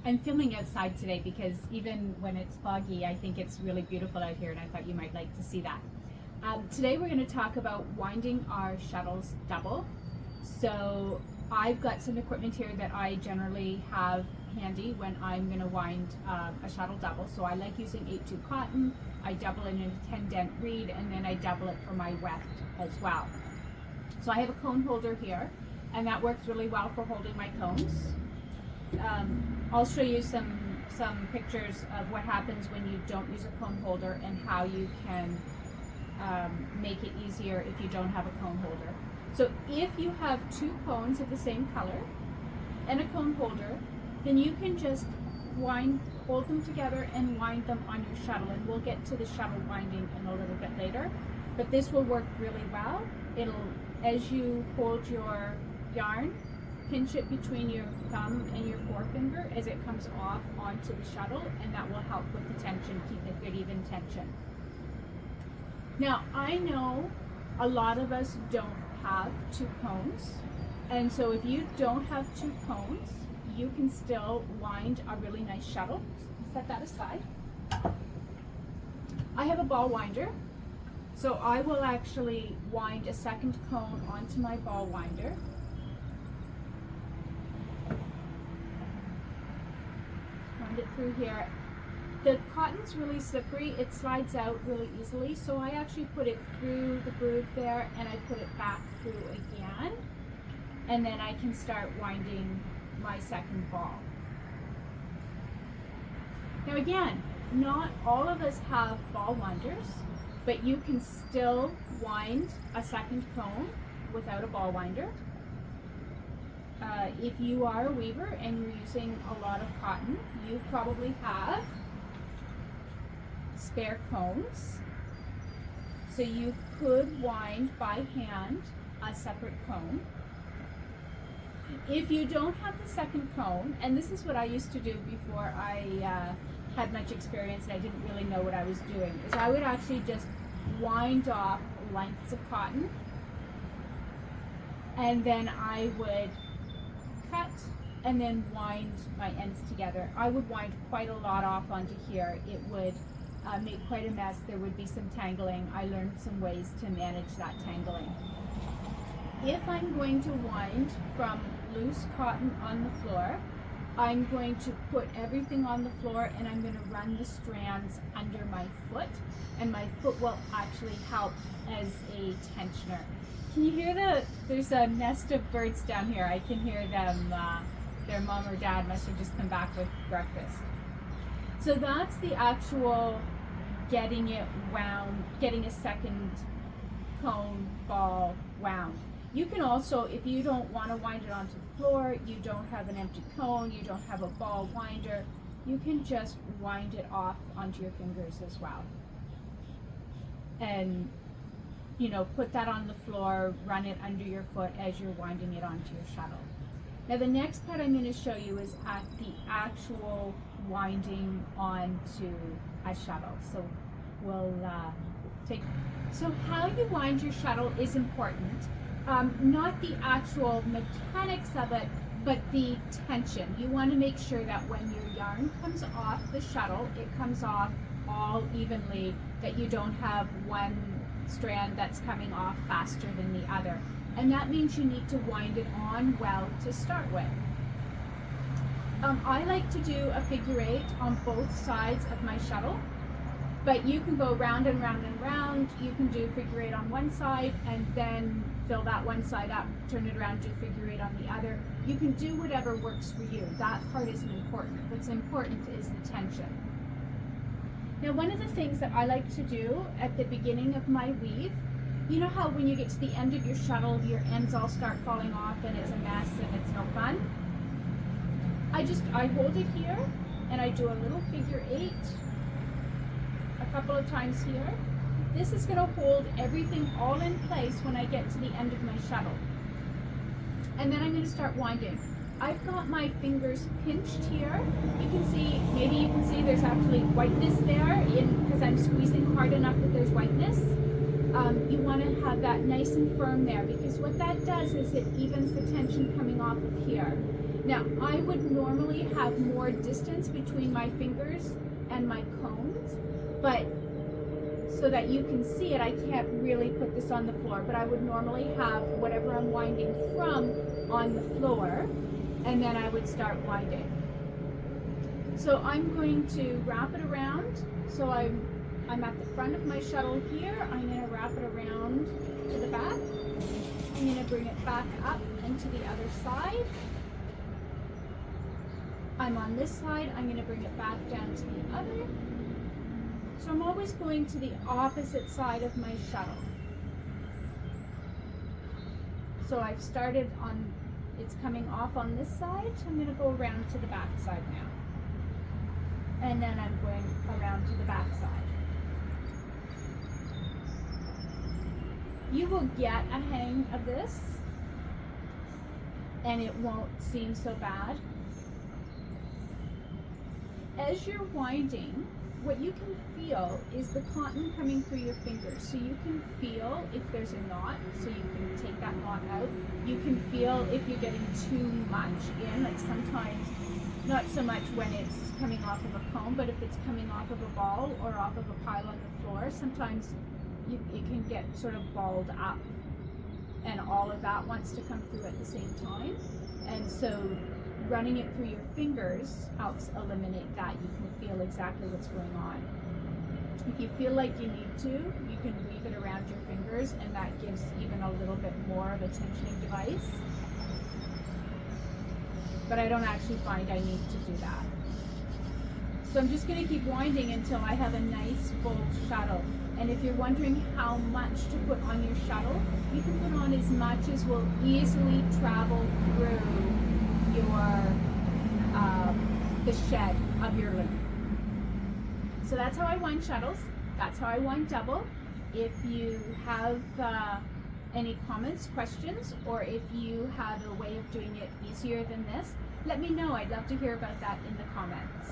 I'm filming outside today because even when it's foggy, I think it's really beautiful out here, and I thought you might like to see that. Today we're going to talk about winding our shuttles double. So I've got some equipment here that I generally have handy when I'm going to wind a shuttle double. So I like using 8/2 cotton, I double it in a 10 dent reed, and then I double it for my weft as well. So I have a cone holder here, and that works really well for holding my cones. I'll show you some pictures of what happens when you don't use a cone holder and how you can make it easier if you don't have a cone holder. So if you have two cones of the same color and a cone holder, then you can just hold them together and wind them on your shuttle, and we'll get to the shuttle winding in a little bit later. But this will work really well. As you hold your yarn, pinch it between your thumb and your forefinger as it comes off onto the shuttle, and that will help with the tension, keep a good even tension. Now, I know a lot of us don't have two cones, and so if you don't have two cones, you can still wind a really nice shuttle. Set that aside. I have a ball winder, so I will actually wind a second cone onto my ball winder. Wind it through here. The cotton's really slippery, it slides out really easily, so I actually put it through the groove there and I put it back through again, and then I can start winding my second ball. Now again, not all of us have ball winders, but you can still wind a second cone without a ball winder. If you are a weaver and you're using a lot of cotton, you probably have spare cones, so you could wind by hand a separate cone. If you don't have the second cone, and this is what I used to do before I had much experience and I didn't really know what I was doing, is I would actually just wind off lengths of cotton, and then I would cut and then wind my ends together. I would wind quite a lot off onto here. It would make quite a mess. There would be some tangling. I learned some ways to manage that tangling. If I'm going to wind from loose cotton on the floor, I'm going to put everything on the floor and I'm going to run the strands under my foot, and my foot will actually help as a tensioner. Can you hear there's a nest of birds down here. I can hear them, their mom or dad must have just come back with breakfast. So that's the actual getting it wound, getting a second cone ball wound. You can also, if you don't want to wind it onto the floor, you don't have an empty cone, you don't have a ball winder, you can just wind it off onto your fingers as well. And put that on the floor, run it under your foot as you're winding it onto your shuttle. Now the next part I'm going to show you is at the actual winding onto a shuttle. So we'll so how you wind your shuttle is important. Not the actual mechanics of it, but the tension. You want to make sure that when your yarn comes off the shuttle, it comes off all evenly, that you don't have one strand that's coming off faster than the other. And that means you need to wind it on well to start with. I like to do a figure 8 on both sides of my shuttle, but you can go round and round and round. You can do figure 8 on one side and then fill that one side up, turn it around, do figure 8 on the other. You can do whatever works for you. That part isn't important. What's important is the tension. Now, one of the things that I like to do at the beginning of my weave, you know how when you get to the end of your shuttle, your ends all start falling off and it's a mess and it's no fun? I hold it here and I do a little figure 8 a couple of times here. This is going to hold everything all in place when I get to the end of my shuttle. And then I'm going to start winding. I've got my fingers pinched here. Maybe you can see there's actually whiteness there because I'm squeezing hard enough that there's whiteness. You want to have that nice and firm there, because what that does is it evens the tension coming off of here. Now, I would normally have more distance between my fingers and my cones, but so that you can see it, I can't really put this on the floor, but I would normally have whatever I'm winding from on the floor, and then I would start winding. So I'm going to wrap it around. So I'm at the front of my shuttle here. I'm going to wrap it around to the back. I'm going to bring it back up and to the other side. I'm on this side. I'm going to bring it back down to the other. So I'm always going to the opposite side of my shuttle. So I've started on, it's coming off on this side, so I'm going to go around to the back side now. And then I'm going around to the back side. You will get a hang of this, and it won't seem so bad. As you're winding, what you can feel is the cotton coming through your fingers. So you can feel if there's a knot, so you can take that knot out. You can feel if you're getting too much in, like sometimes, not so much when it's coming off of a comb, but if it's coming off of a ball or off of a pile on the floor, sometimes it can get sort of balled up, and all of that wants to come through at the same time. And so running it through your fingers helps eliminate that. You can feel exactly what's going on. If you feel like you need to, you can weave it around your fingers, and that gives even a little bit more of a tensioning device. But I don't actually find I need to do that. So I'm just going to keep winding until I have a nice full shuttle. And if you're wondering how much to put on your shuttle, you can put on as much as will easily travel through your the shed of your loom. So that's how I wind shuttles. That's how I wind double. If you have any comments, questions, or if you have a way of doing it easier than this, let me know. I'd love to hear about that in the comments.